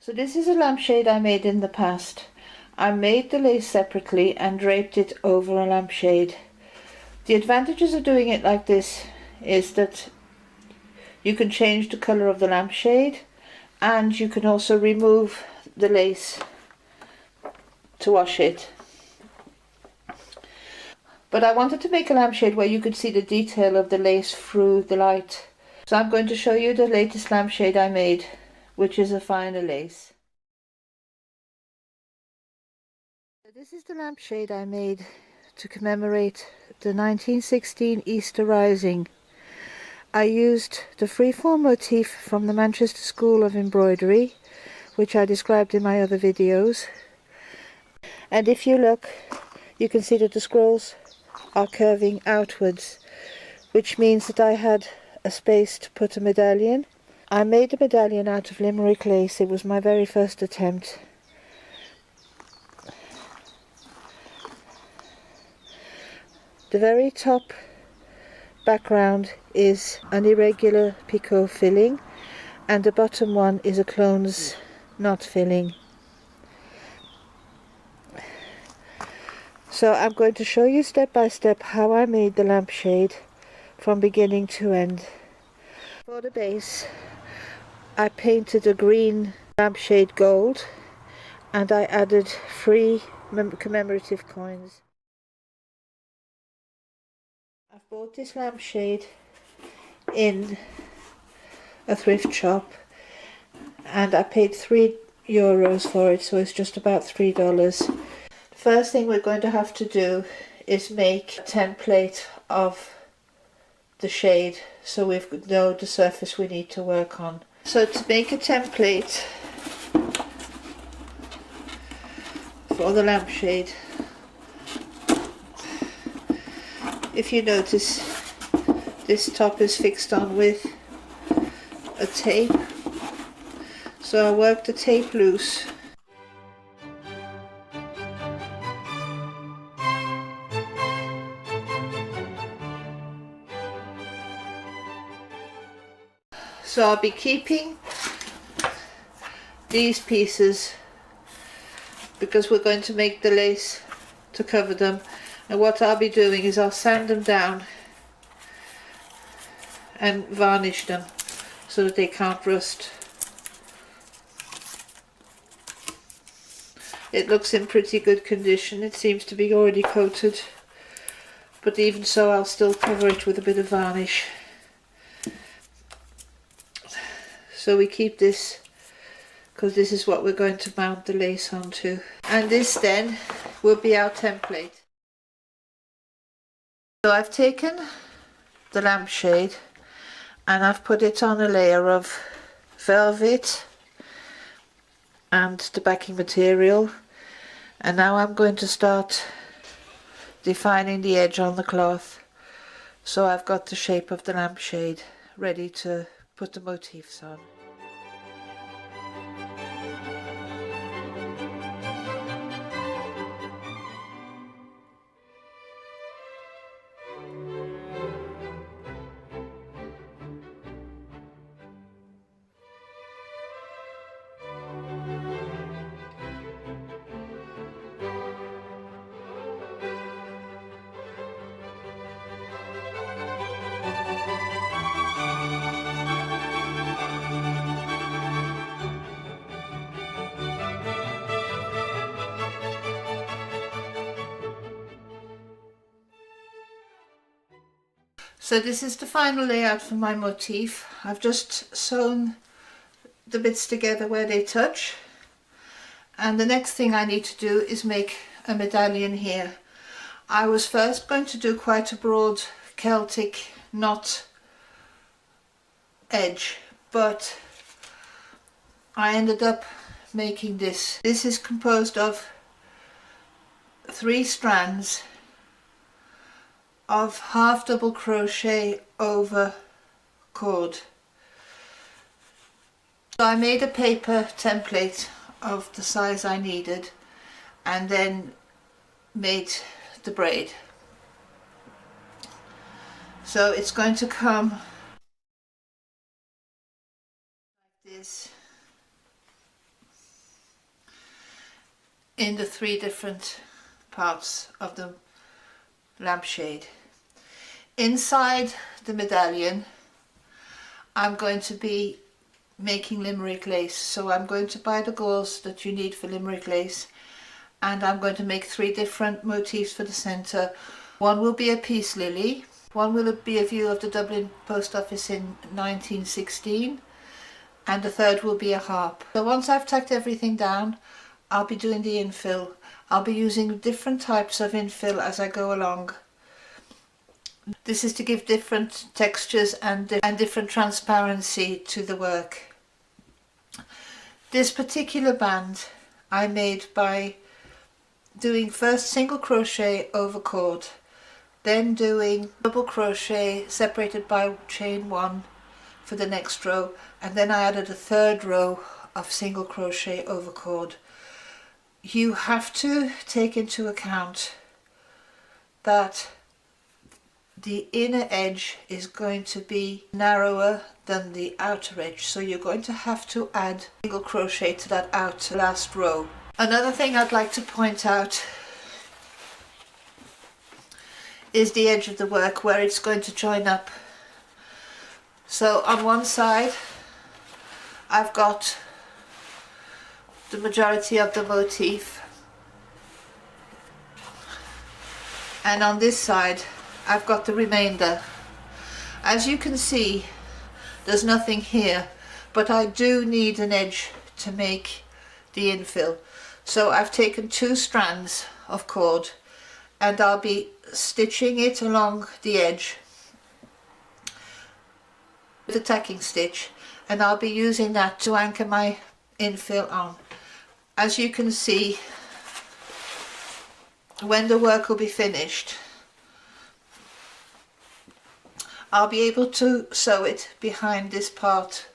So this is a lampshade I made in the past. I made the lace separately and draped it over a lampshade. The advantages of doing it like this is that you can change the colour of the lampshade, and you can also remove the lace to wash it. But I wanted to make a lampshade where you could see the detail of the lace through the light. So I'm going to show you the latest lampshade I made, which is a finer lace. This is the lampshade I made to commemorate the 1916 Easter Rising. I used the freeform motif from the Manchester School of Embroidery, which I described in my other videos. And if you look, you can see that the scrolls are curving outwards, which means that I had a space to put a medallion. I made a medallion out of Limerick lace. It was my very first attempt. The very top background is an irregular picot filling, and the bottom one is a clones knot filling. So I'm going to show you step by step how I made the lampshade from beginning to end. For the base, I painted a green lampshade gold, and I added 3 commemorative coins. I've bought this lampshade in a thrift shop, and I paid €3 for it, so it's just about $3. The first thing we're going to have to do is make a template of the shade, so we know the surface we need to work on. So to make a template for the lampshade, if you notice, this top is fixed on with a tape, so I work the tape loose. So I'll be keeping these pieces because we're going to make the lace to cover them, and what I'll be doing is I'll sand them down and varnish them so that they can't rust. It looks in pretty good condition. It seems to be already coated, but even so I'll still cover it with a bit of varnish. So we keep this because this is what we're going to mount the lace onto, and this then will be our template. So I've taken the lampshade and I've put it on a layer of velvet and the backing material, and now I'm going to start defining the edge on the cloth. So I've got the shape of the lampshade ready to put the motifs on. So this is the final layout for my motif. I've just sewn the bits together where they touch, and the next thing I need to do is make a medallion here. I was first going to do quite a broad Celtic knot edge, but I ended up making this. This is composed of 3 strands of half double crochet over cord. So I made a paper template of the size I needed and then made the braid. So it's going to come like this. in the 3 different parts of the lampshade. Inside the medallion I'm going to be making limerick lace, so I'm going to buy the gauze that you need for limerick lace, and I'm going to make 3 different motifs for the centre. One will be a peace lily, one will be a view of the Dublin post office in 1916, and the third will be a harp. So once I've tacked everything down, I'll be doing the infill. I'll be using different types of infill as I go along. This is to give different textures and different transparency to the work. This particular band I made by doing first single crochet over cord, then doing double crochet separated by chain 1 for the next row, and then I added a 3rd row of single crochet over cord. You have to take into account that the inner edge is going to be narrower than the outer edge, so you're going to have to add single crochet to that outer last row. Another thing I'd like to point out is the edge of the work where it's going to join up. So on one side I've got the majority of the motif, and on this side I've got the remainder. As you can see, there's nothing here, but I do need an edge to make the infill. So I've taken 2 strands of cord and I'll be stitching it along the edge with a tacking stitch, and I'll be using that to anchor my infill on. As you can see, when the work will be finished, I'll be able to sew it behind this part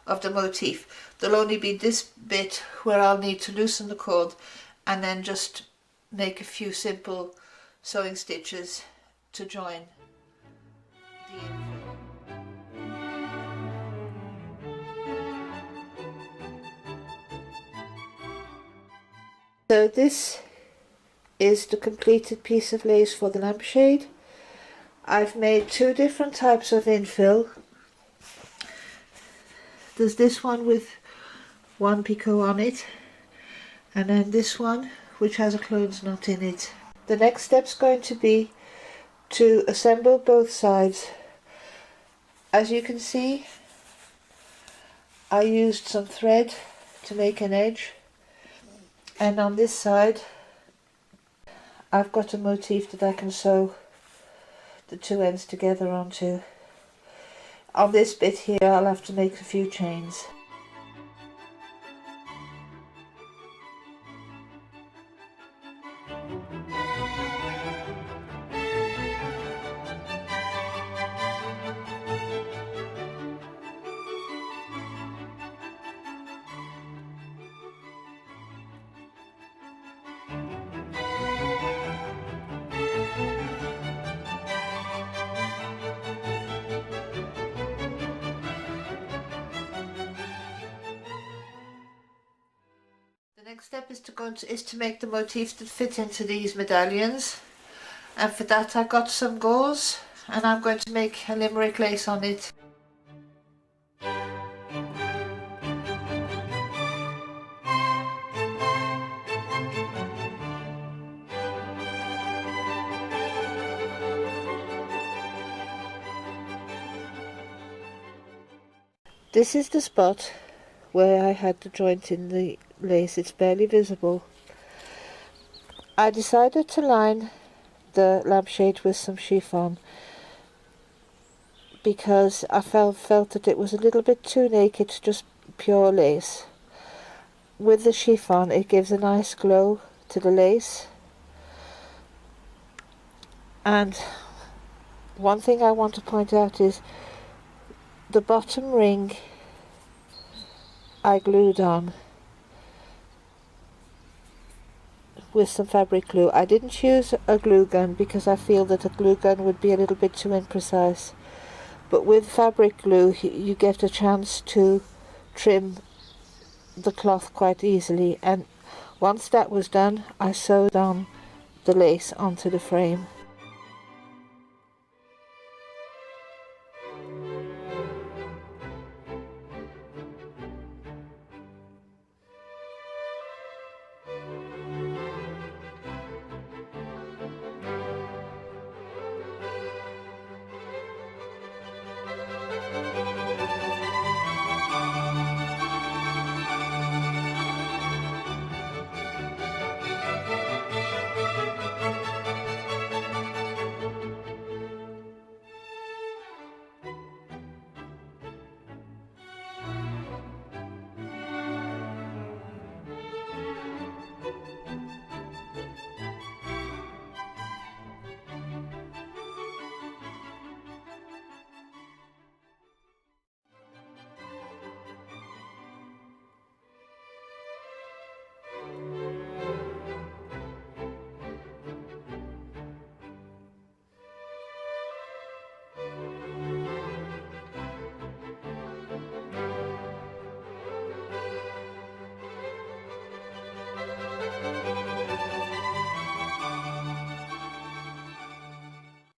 of the motif. There'll only be this bit where I'll need to loosen the cord and then just make a few simple sewing stitches to join the infill. So this is the completed piece of lace for the lampshade. I've made 2 different types of infill. There's this one with 1 picot on it, and then this one which has a clothes knot in it. The next step's going to be to assemble both sides. As you can see, I used some thread to make an edge, and on this side I've got a motif that I can sew the 2 ends together onto. On this bit here I'll have to make a few chains. The next step is to make the motifs that fit into these medallions, and for that I got some gauze and I'm going to make a limerick lace on it. This is the spot where I had the joint in the lace. It's barely visible. I decided to line the lampshade with some chiffon because I felt that it was a little bit too naked to just pure lace. With the chiffon it gives a nice glow to the lace. And one thing I want to point out is the bottom ring I glued on with some fabric glue. I didn't use a glue gun because I feel that a glue gun would be a little bit too imprecise, but with fabric glue you get a chance to trim the cloth quite easily. And Once that was done, I sewed on the lace onto the frame.